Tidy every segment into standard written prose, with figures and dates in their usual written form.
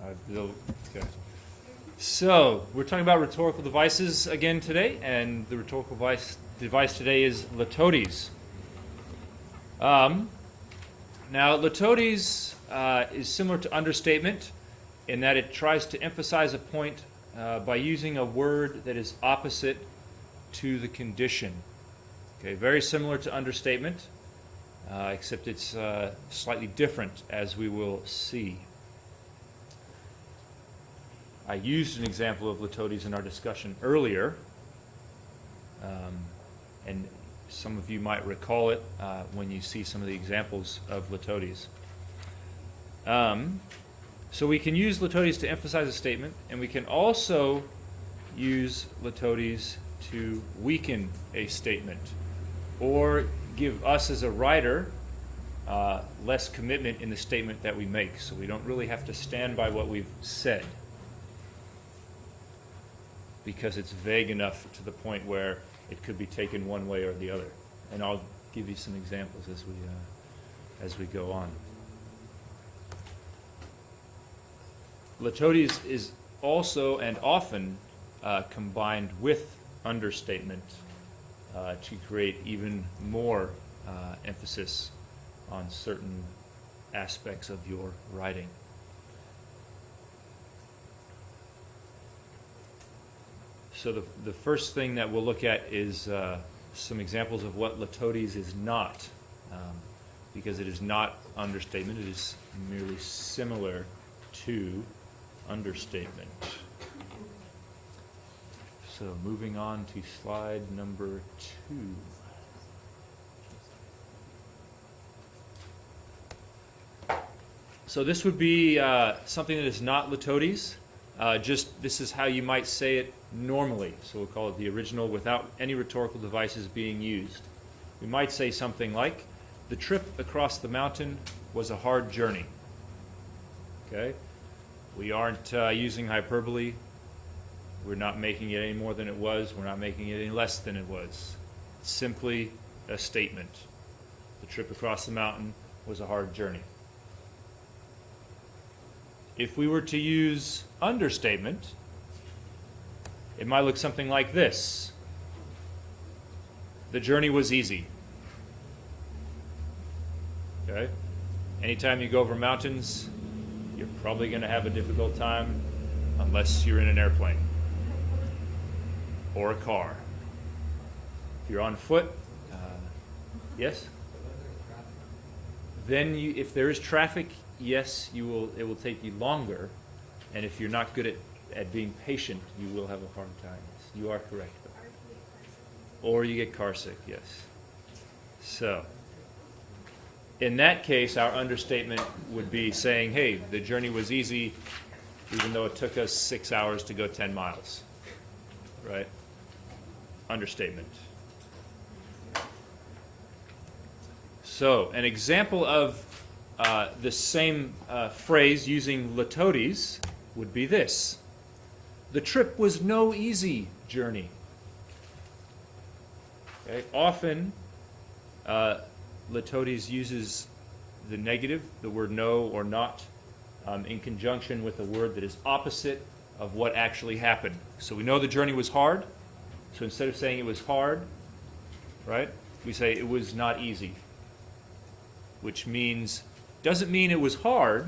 Okay. So, we're talking about rhetorical devices again today, and the rhetorical device today is litotes. Now, litotes is similar to understatement in that it tries to emphasize a point by using a word that is opposite to the condition. Okay, very similar to understatement, except it's slightly different, as we will see. I used an example of litotes in our discussion earlier, and some of you might recall it when you see some of the examples of litotes. So we can use litotes to emphasize a statement, and we can also use litotes to weaken a statement, or give us as a writer less commitment in the statement that we make, so we don't really have to stand by what we've said, because it's vague enough to the point where it could be taken one way or the other. And I'll give you some examples as we go on. Litotes is also and often combined with understatement to create even more emphasis on certain aspects of your writing. So the first thing that we'll look at is some examples of what litotes is not, because it is not understatement. It is merely similar to understatement. So moving on to slide number 2. So this would be something that is not litotes. Just this is how you might say it normally. So we'll call it the original without any rhetorical devices being used. We might say something like, the trip across the mountain was a hard journey. Okay? We aren't using hyperbole. We're not making it any more than it was. We're not making it any less than it was. It's simply a statement. The trip across the mountain was a hard journey. If we were to use understatement, it might look something like this. The journey was easy. Okay? Anytime you go over mountains, you're probably going to have a difficult time unless you're in an airplane or a car. If you're on foot, yes? Then if there is traffic, yes, it will take you longer, and if you're not good at being patient, you will have a hard time. You are correct. Or you get car sick, yes. So, in that case, our understatement would be saying, hey, the journey was easy, even though it took us 6 hours to go 10 miles. Right? Understatement. So, an example of the same phrase using litotes would be this. The trip was no easy journey. Okay? Often, litotes uses the negative, the word no or not, in conjunction with a word that is opposite of what actually happened. So we know the journey was hard, so instead of saying it was hard, right, we say it was not easy, which doesn't mean it was hard,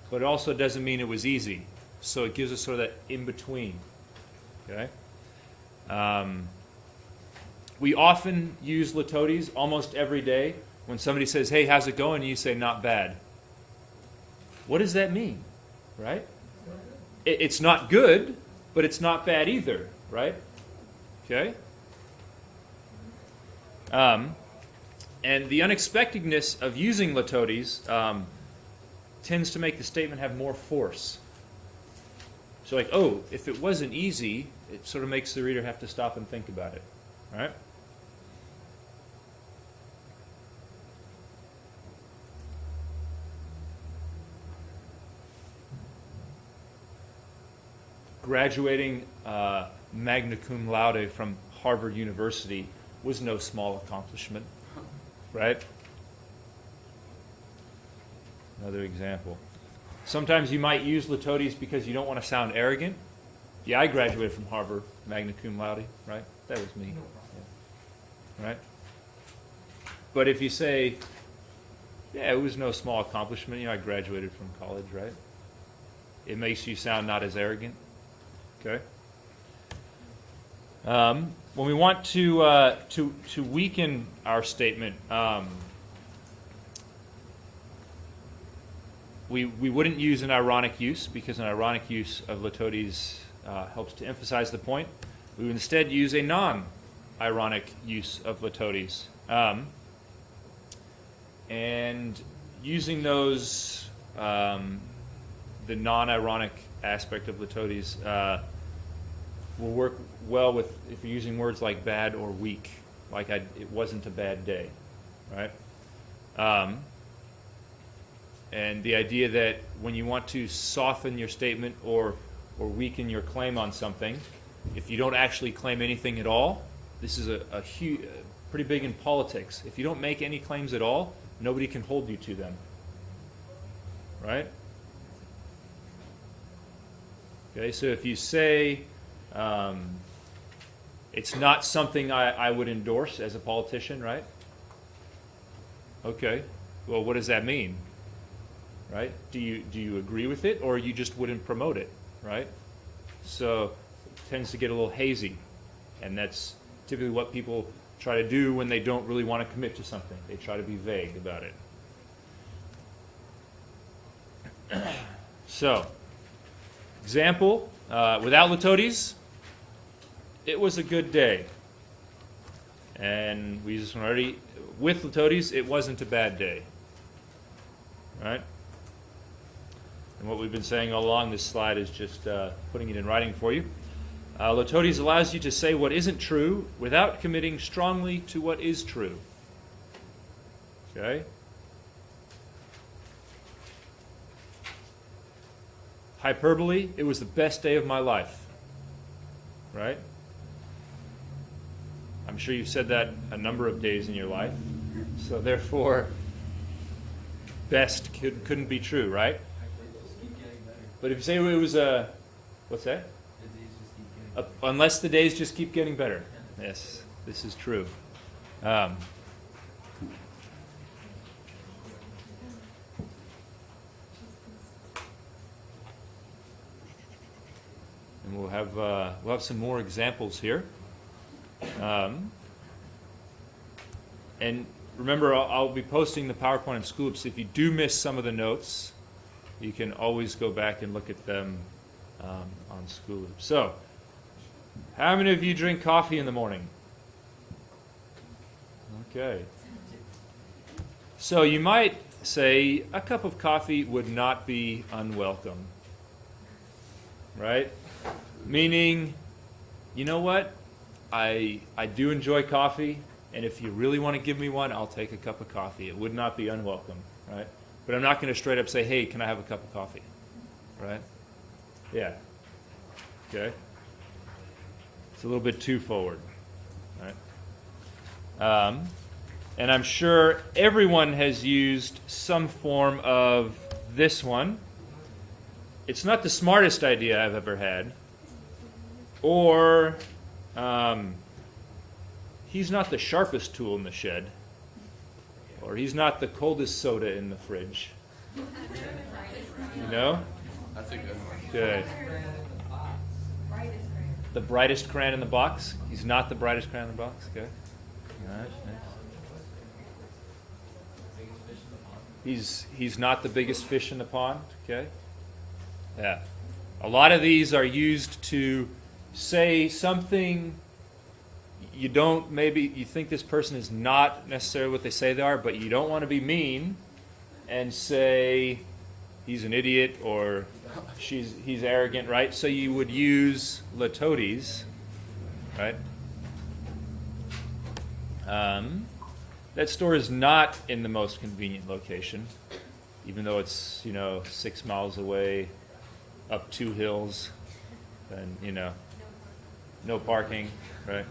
but it also doesn't mean it was easy. So it gives us sort of that in-between. Okay? We often use litotes almost every day. When somebody says, hey, how's it going? And you say, not bad. What does that mean? Right? It's not good, but it's not bad either. Right? Okay? And the unexpectedness of using litotes tends to make the statement have more force. So like, oh, if it wasn't easy, it sort of makes the reader have to stop and think about it. Right? Graduating magna cum laude from Harvard University was no small accomplishment. Right? Another example. Sometimes you might use litotes because you don't want to sound arrogant. Yeah, I graduated from Harvard, magna cum laude, right? That was me. Yeah. Right? But if you say, yeah, it was no small accomplishment, I graduated from college, right? It makes you sound not as arrogant. Okay? When we want to weaken our statement, we wouldn't use an ironic use, because an ironic use of litotes helps to emphasize the point. We would instead use a non-ironic use of litotes. And using those, the non-ironic aspect of litotes will work well with if you're using words like bad or weak, like it wasn't a bad day, right? And the idea that when you want to soften your statement or weaken your claim on something, if you don't actually claim anything at all, this is a huge, pretty big in politics. If you don't make any claims at all, nobody can hold you to them, right? Okay, so if you say it's not something I would endorse as a politician, right? Okay, well, what does that mean? Right? Do you agree with it, or you just wouldn't promote it, right? So it tends to get a little hazy, and that's typically what people try to do when they don't really want to commit to something. They try to be vague about it. So, example, without litotes, it was a good day. And we use this one already. With litotes, it wasn't a bad day. Right? And what we've been saying all along, this slide is just putting it in writing for you. Litotes allows you to say what isn't true without committing strongly to what is true. Okay? Hyperbole, it was the best day of my life. Right? I'm sure you've said that a number of days in your life. So therefore, best couldn't be true, right? But if you say it was a, what's that? Unless the days just keep getting better. Yes, this is true. And we'll have some more examples here. And remember, I'll be posting the PowerPoint in School, so if you do miss some of the notes, you can always go back and look at them on School. So, how many of you drink coffee in the morning? Okay. So you might say a cup of coffee would not be unwelcome. Right? Meaning, you know what? I do enjoy coffee, and if you really want to give me one, I'll take a cup of coffee. It would not be unwelcome, right? But I'm not going to straight up say, hey, can I have a cup of coffee? Right? Yeah. Okay. It's a little bit too forward, right? And I'm sure everyone has used some form of this one. It's not the smartest idea I've ever had. Or, he's not the sharpest tool in the shed. Or he's not the coldest soda in the fridge. You know? That's a good one. Good. The brightest crayon in the box. He's not the brightest crayon in the box. Okay. All right. Nice. He's not the biggest fish in the pond. Okay. Yeah. A lot of these are used to say something you don't, maybe you think this person is not necessarily what they say they are, but you don't want to be mean and say he's an idiot or he's arrogant, right? So you would use litotes, right? That store is not in the most convenient location, even though it's 6 miles away, up 2 hills, and no parking, right?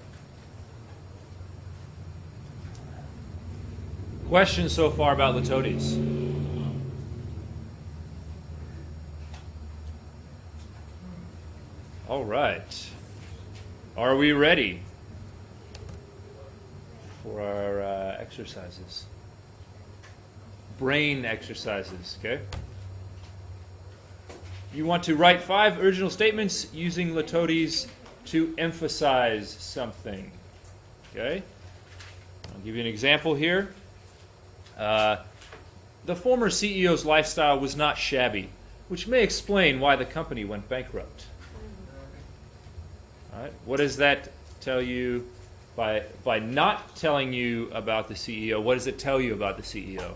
Questions so far about litotes? All right. Are we ready for our exercises? Brain exercises, okay? You want to write 5 original statements using litotes to emphasize something, okay? I'll give you an example here. The former CEO's lifestyle was not shabby, which may explain why the company went bankrupt. All right. What does that tell you by not telling you about the CEO? What does it tell you about the CEO?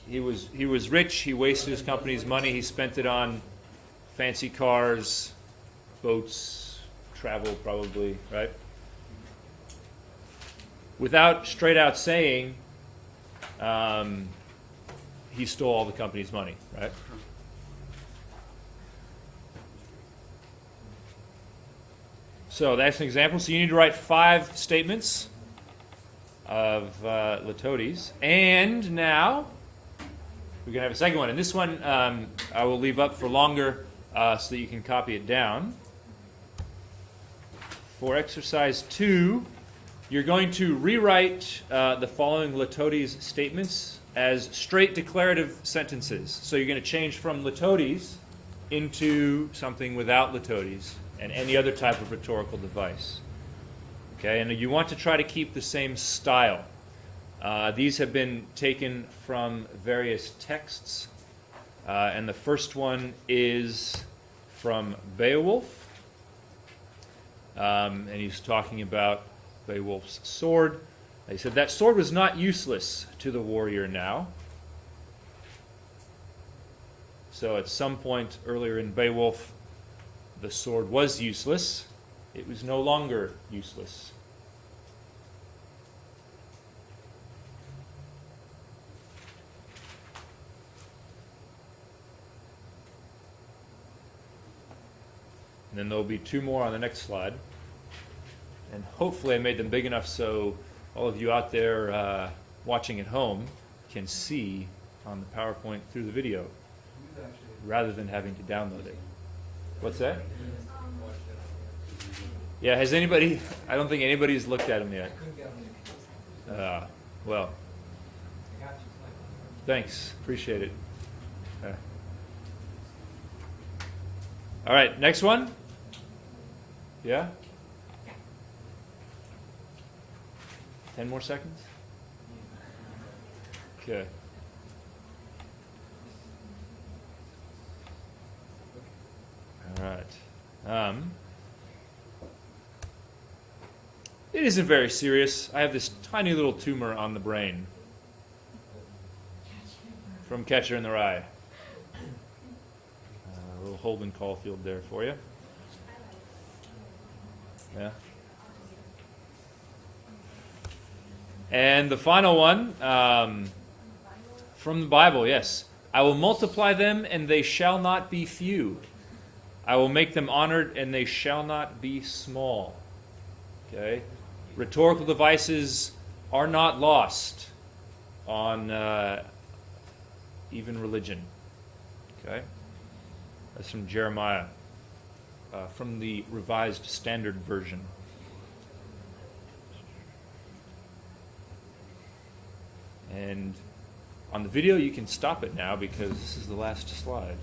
He was rich. He wasted his company's money. He spent it on fancy cars, boats, travel probably, right? Without straight out saying he stole all the company's money, right? So that's an example. So you need to write 5 statements of litotes. And now we're going to have a second one. And this one I will leave up for longer so that you can copy it down. For exercise 2, you're going to rewrite the following litotes statements as straight declarative sentences. So you're going to change from litotes into something without litotes and any other type of rhetorical device. Okay, and you want to try to keep the same style. These have been taken from various texts, and the first one is from Beowulf, and he's talking about Beowulf's sword. He said, that sword was not useless to the warrior now. So at some point earlier in Beowulf, the sword was useless. It was no longer useless. And then there'll be 2 more on the next slide. And hopefully I made them big enough so all of you out there watching at home can see on the PowerPoint through the video rather than having to download it. What's that? Yeah, has anybody, I don't think anybody's looked at them yet. Well, thanks, appreciate it. All right, next one. Yeah? 10 more seconds? Okay. All right. It isn't very serious. I have this tiny little tumor on the brain from Catcher in the Rye. A little Holden Caulfield there for you. Yeah. And the final one, from the Bible, yes. I will multiply them, and they shall not be few. I will make them honored, and they shall not be small. Okay? Rhetorical devices are not lost on even religion. Okay? That's from Jeremiah, from the Revised Standard Version. And on the video, you can stop it now because this is the last slide.